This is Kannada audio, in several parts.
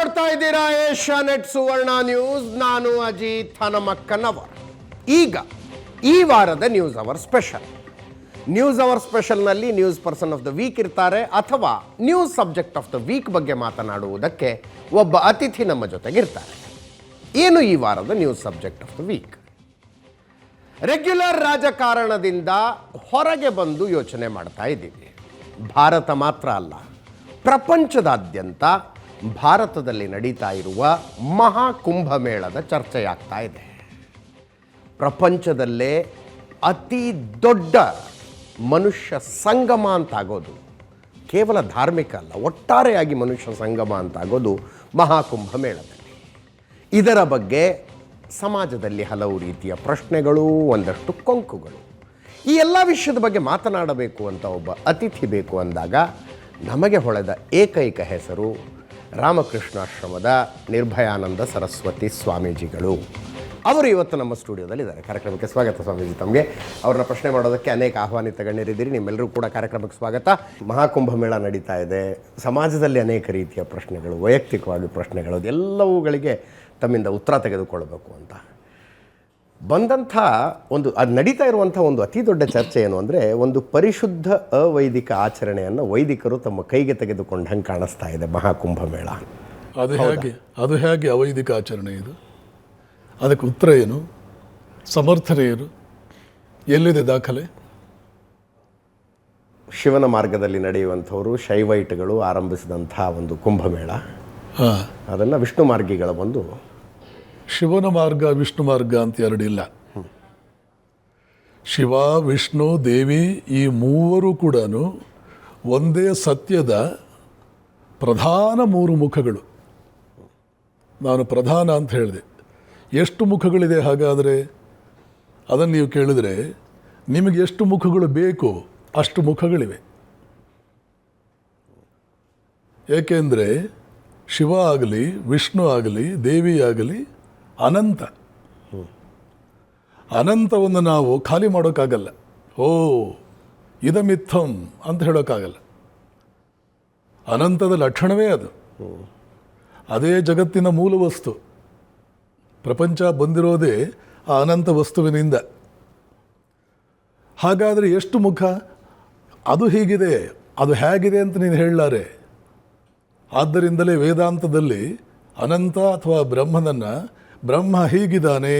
ನೋಡ್ತಾ ಇದ್ದೀರಾ ಏಷ್ಯಾನೆಟ್ ಸುವರ್ಣ ನ್ಯೂಸ್. ನಾನು ಅಜಿತ್ ಹನುಮಕ್ಕನವರ್. ಈಗ ಈ ವಾರದ ನ್ಯೂಸ್ ಅವರ್ ಸ್ಪೆಷಲ್ನಲ್ಲಿ news person of the week ಇರ್ತಾರೆ, ಅಥವಾ news subject of the week ಬಗ್ಗೆ ಮಾತನಾಡುವುದಕ್ಕೆ ಒಬ್ಬ ಅತಿಥಿ ನಮ್ಮ ಜೊತೆಗಿರ್ತಾರೆ. ಏನು ಈ ವಾರದ news subject of the week? Regular ರಾಜಕಾರಣದಿಂದ ಹೊರಗೆ ಬಂದು ಯೋಚನೆ ಮಾಡ್ತಾ ಇದ್ದೀವಿ. ಭಾರತ ಮಾತ್ರ ಅಲ್ಲ, ಪ್ರಪಂಚದಾದ್ಯಂತ ಭಾರತದಲ್ಲಿ ನಡೀತಾ ಇರುವ ಮಹಾಕುಂಭಮೇಳದ ಚರ್ಚೆಯಾಗ್ತಾ ಇದೆ. ಪ್ರಪಂಚದಲ್ಲೇ ಅತಿ ದೊಡ್ಡ ಮನುಷ್ಯ ಸಂಗಮ ಅಂತಾಗೋದು ಕೇವಲ ಧಾರ್ಮಿಕ ಅಲ್ಲ, ಒಟ್ಟಾರೆಯಾಗಿ ಮನುಷ್ಯ ಸಂಗಮ ಅಂತಾಗೋದು ಮಹಾಕುಂಭಮೇಳದಲ್ಲಿ. ಇದರ ಬಗ್ಗೆ ಸಮಾಜದಲ್ಲಿ ಹಲವು ರೀತಿಯ ಪ್ರಶ್ನೆಗಳು, ಒಂದಷ್ಟು ಕೊಂಕುಗಳು. ಈ ಎಲ್ಲ ವಿಷಯದ ಬಗ್ಗೆ ಮಾತನಾಡಬೇಕು ಅಂತ ಒಬ್ಬ ಅತಿಥಿ ಬೇಕು ಅಂದಾಗ ನಮಗೆ ಹೊಳೆದ ಏಕೈಕ ಹೆಸರು ರಾಮಕೃಷ್ಣಾಶ್ರಮದ ನಿರ್ಭಯಾನಂದ ಸರಸ್ವತಿ ಸ್ವಾಮೀಜಿಗಳು. ಅವರು ಇವತ್ತು ನಮ್ಮ ಸ್ಟುಡಿಯೋದಲ್ಲಿದ್ದಾರೆ. ಕಾರ್ಯಕ್ರಮಕ್ಕೆ ಸ್ವಾಗತ ಸ್ವಾಮೀಜಿ. ತಮಗೆ ಅವ್ರನ್ನ ಪ್ರಶ್ನೆ ಮಾಡೋದಕ್ಕೆ ಅನೇಕ ಆಹ್ವಾನಿತ ಗಣ್ಯರಿದ್ದೀರಿ. ನಿಮ್ಮೆಲ್ಲರೂ ಕೂಡ ಕಾರ್ಯಕ್ರಮಕ್ಕೆ ಸ್ವಾಗತ. ಮಹಾಕುಂಭಮೇಳ ನಡೀತಾ ಇದೆ, ಸಮಾಜದಲ್ಲಿ ಅನೇಕ ರೀತಿಯ ಪ್ರಶ್ನೆಗಳು, ವೈಯಕ್ತಿಕವಾಗಿ ಪ್ರಶ್ನೆಗಳು, ಎಲ್ಲವುಗಳಿಗೆ ತಮ್ಮಿಂದ ಉತ್ತರ ತೆಗೆದುಕೊಳ್ಬೇಕು ಅಂತ ಬಂದಂಥ ಅದು ನಡೀತಾ ಇರುವಂಥ ಒಂದು ಅತಿ ದೊಡ್ಡ ಚರ್ಚೆ ಏನು ಅಂದರೆ, ಒಂದು ಪರಿಶುದ್ಧ ಅವೈದಿಕ ಆಚರಣೆಯನ್ನು ವೈದಿಕರು ತಮ್ಮ ಕೈಗೆ ತೆಗೆದುಕೊಂಡಂಗೆ ಕಾಣಿಸ್ತಾ ಇದೆ ಮಹಾಕುಂಭಮೇಳ. ಅದು ಹೇಗೆ ಅವೈದಿಕ ಆಚರಣೆ? ಇದು ಅದಕ್ಕೆ ಉತ್ತರ ಏನು, ಸಮರ್ಥನೆ ಏನು, ಎಲ್ಲಿದೆ ದಾಖಲೆ? ಶಿವನ ಮಾರ್ಗದಲ್ಲಿ ನಡೆಯುವಂಥವರು ಶೈವೈಟ್ಗಳು ಆರಂಭಿಸಿದಂಥ ಒಂದು ಕುಂಭಮೇಳ, ಅದನ್ನು ವಿಷ್ಣು ಮಾರ್ಗಿಗಳ ಒಂದು ಶಿವನ ಮಾರ್ಗ ವಿಷ್ಣು ಮಾರ್ಗ ಅಂತ ಎರಡಿಲ್ಲ. ಶಿವ, ವಿಷ್ಣು, ದೇವಿ ಈ ಮೂವರು ಕೂಡ ಒಂದೇ ಸತ್ಯದ ಪ್ರಧಾನ ಮೂರು ಮುಖಗಳು. ನಾನು ಪ್ರಧಾನ ಅಂತ ಹೇಳಿದೆ. ಎಷ್ಟು ಮುಖಗಳಿದೆ ಹಾಗಾದರೆ? ಅದನ್ನು ನೀವು ಕೇಳಿದರೆ ನಿಮಗೆ ಎಷ್ಟು ಮುಖಗಳು ಬೇಕು ಅಷ್ಟು ಮುಖಗಳಿವೆ. ಏಕೆಂದರೆ ಶಿವ ಆಗಲಿ, ವಿಷ್ಣು ಆಗಲಿ, ದೇವಿ ಆಗಲಿ ಅನಂತ. ಅನಂತವನ್ನು ನಾವು ಖಾಲಿ ಮಾಡೋಕ್ಕಾಗಲ್ಲ. ಇದಮಿತ್ತಂ ಅಂತ ಹೇಳೋಕ್ಕಾಗಲ್ಲ. ಅನಂತದ ಲಕ್ಷಣವೇ ಅದು. ಅದೇ ಜಗತ್ತಿನ ಮೂಲ ವಸ್ತು. ಪ್ರಪಂಚ ಬಂದಿರೋದೇ ಆ ಅನಂತ ವಸ್ತುವಿನಿಂದ. ಹಾಗಾದರೆ ಎಷ್ಟು ಮುಖ? ಅದು ಹೀಗಿದೆ, ಅದು ಹೇಗಿದೆ ಅಂತ ನೀನು ಹೇಳಲಾರೆ. ಆದ್ದರಿಂದಲೇ ವೇದಾಂತದಲ್ಲಿ ಅನಂತ ಅಥವಾ ಬ್ರಹ್ಮನನ್ನು ಬ್ರಹ್ಮ ಹೀಗಿದ್ದಾನೆ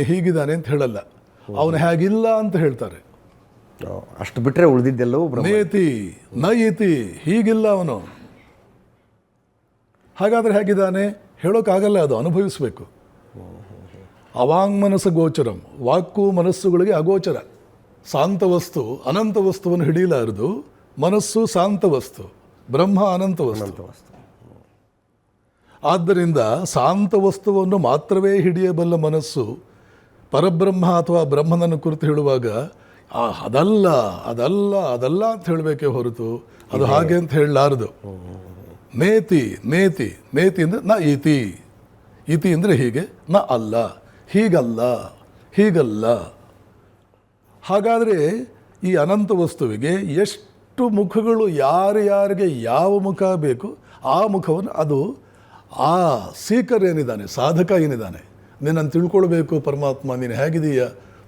ಅಂತ ಹೇಳಲ್ಲ, ಅವನು ಹೇಗಿಲ್ಲ ಅಂತ ಹೇಳ್ತಾರೆ. ಅಷ್ಟು ಬಿಟ್ಟರೆ ಉಳಿದಿದ್ದೆಲ್ಲವೂ ನೇತಿ ನ ಇತಿ, ಹೀಗಿಲ್ಲ ಅವನು. ಹಾಗಾದರೆ ಹೇಗಿದ್ದಾನೆ ಹೇಳೋಕ್ಕಾಗಲ್ಲ, ಅದು ಅನುಭವಿಸಬೇಕು. ಅವಾಂಗ್ಮನಸ ಗೋಚರಂ, ವಾಕು ಮನಸ್ಸುಗಳಿಗೆ ಅಗೋಚರ. ಶಾಂತ ವಸ್ತು ಅನಂತ ವಸ್ತುವನ್ನು ಹಿಡಿಯಲಾರದು, ಮನಸ್ಸು ಶಾಂತ ವಸ್ತು, ಬ್ರಹ್ಮ ಅನಂತ ವಸ್ತು. ಆದ್ದರಿಂದ ಶಾಂತ ವಸ್ತುವನ್ನು ಮಾತ್ರವೇ ಹಿಡಿಯಬಲ್ಲ ಮನಸ್ಸು ಪರಬ್ರಹ್ಮ ಅಥವಾ ಬ್ರಹ್ಮನನ್ನು ಕುರಿತು ಹೇಳುವಾಗ ಅದಲ್ಲ ಅದಲ್ಲ ಅದಲ್ಲ ಅಂತ ಹೇಳಬೇಕೇ ಹೊರತು ಅದು ಹಾಗೆ ಅಂತ ಹೇಳಲಾರದು. ನೇತಿ ನೇತಿ ನೇತಿ ಅಂದರೆ ನ ಇತಿ, ಇತಿ ಅಂದರೆ ಹೀಗೆ, ನ ಅಲ್ಲ, ಹೀಗಲ್ಲ. ಹಾಗಾದರೆ ಈ ಅನಂತ ವಸ್ತುವಿಗೆ ಎಷ್ಟು ಮುಖಗಳು, ಯಾರಿಗೆ ಯಾವ ಮುಖ ಬೇಕು ಆ ಮುಖವನ್ನು, ಅದು ಆ ಸೀಕರ್ ಏನಿದ್ದಾನೆ, ಸಾಧಕ ಏನಿದ್ದಾನೆ, ನಿನ್ನನ್ನು ತಿಳ್ಕೊಳ್ಬೇಕು ಪರಮಾತ್ಮ, ನೀನು ಹೇಗಿದೆಯಾ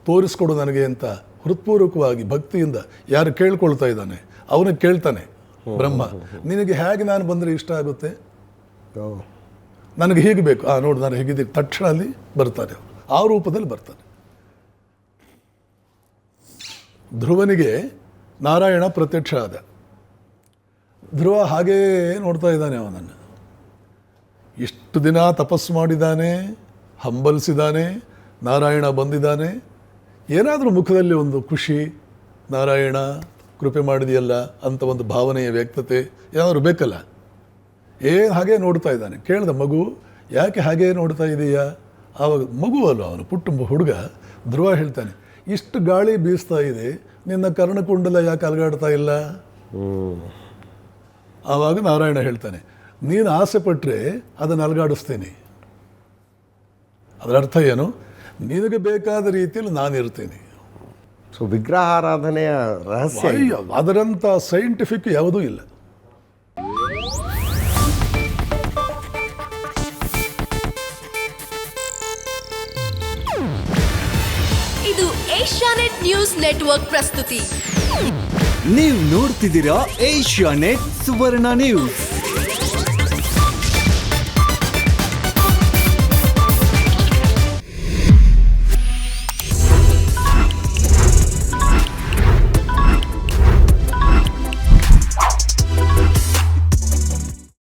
ತೋರಿಸ್ಕೊಡು ನನಗೆ ಅಂತ ಹೃತ್ಪೂರ್ವಕವಾಗಿ ಭಕ್ತಿಯಿಂದ ಯಾರು ಕೇಳ್ಕೊಳ್ತಾ ಇದ್ದಾನೆ ಅವನಿಗೆ ಕೇಳ್ತಾನೆ ಬ್ರಹ್ಮ, ನಿನಗೆ ಹೇಗೆ ನಾನು ಬಂದರೆ ಇಷ್ಟ ಆಗುತ್ತೆ, ನನಗೆ ಹೀಗೆ ಬೇಕು, ನೋಡು ನಾನು ಹೇಗಿದ್ದೀನಿ, ತಕ್ಷಣ ಅಲ್ಲಿ ಬರ್ತಾನೆ, ಆ ರೂಪದಲ್ಲಿ ಬರ್ತಾನೆ. ಧ್ರುವನಿಗೆ ನಾರಾಯಣ ಪ್ರತ್ಯಕ್ಷ ಆದ. ಧ್ರುವ ಹಾಗೇ ನೋಡ್ತಾ ಇದ್ದಾನೆ ಅವನನ್ನು. ಇಷ್ಟು ದಿನ ತಪಸ್ಸು ಮಾಡಿದ್ದಾನೆ, ಹಂಬಲಿಸಿದ್ದಾನೆ, ನಾರಾಯಣ ಬಂದಿದ್ದಾನೆ. ಏನಾದರೂ ಮುಖದಲ್ಲಿ ಒಂದು ಖುಷಿ, ನಾರಾಯಣ ಕೃಪೆ ಮಾಡಿದೆಯಲ್ಲ ಅಂತ ಒಂದು ಭಾವನೆಯ ವ್ಯಕ್ತತೆ ಏನಾದರೂ ಬೇಕಲ್ಲ. ಹಾಗೇ ನೋಡ್ತಾ ಇದ್ದಾನೆ. ಕೇಳ್ದ, ಮಗು ಯಾಕೆ ಹಾಗೇ ನೋಡ್ತಾ ಇದೆಯಾ? ಆವಾಗ ಮಗು ಅಲ್ಲ, ಅವನು ಪುಟ್ಟ ಹುಡುಗ. ಧ್ರುವ ಹೇಳ್ತಾನೆ, ಇಷ್ಟು ಗಾಳಿ ಬೀಸ್ತಾ ಇದೆ, ನಿನ್ನ ಕರ್ಣಕುಂಡಲ ಯಾಕೆ ಅಲಗಾಡ್ತಾ ಇಲ್ಲ? ಆವಾಗ ನಾರಾಯಣ ಹೇಳ್ತಾನೆ, ನೀನು ಆಸೆ ಪಟ್ಟರೆ ಅದನ್ನು ಅಲಗಾಡಿಸ್ತೇನೆ. ಅದರ ಅರ್ಥ ಏನು? ನಿನಗೆ ಬೇಕಾದ ರೀತಿಯಲ್ಲಿ ನಾನಿರ್ತೇನೆ. ಸೊ ವಿಗ್ರಹಾರಾಧನೆಯ ರಹಸ್ಯ ಅದರಂಥ ಸೈಂಟಿಫಿಕ್ ಯಾವುದೂ ಇಲ್ಲ. ಇದು ಏಷ್ಯಾನೆಟ್ ನ್ಯೂಸ್ ನೆಟ್ವರ್ಕ್ ಪ್ರಸ್ತುತಿ. ನೀವು ನೋಡ್ತಿದ್ದೀರಾ ಏಷ್ಯಾನೆಟ್ ಸುವರ್ಣ ನ್ಯೂಸ್.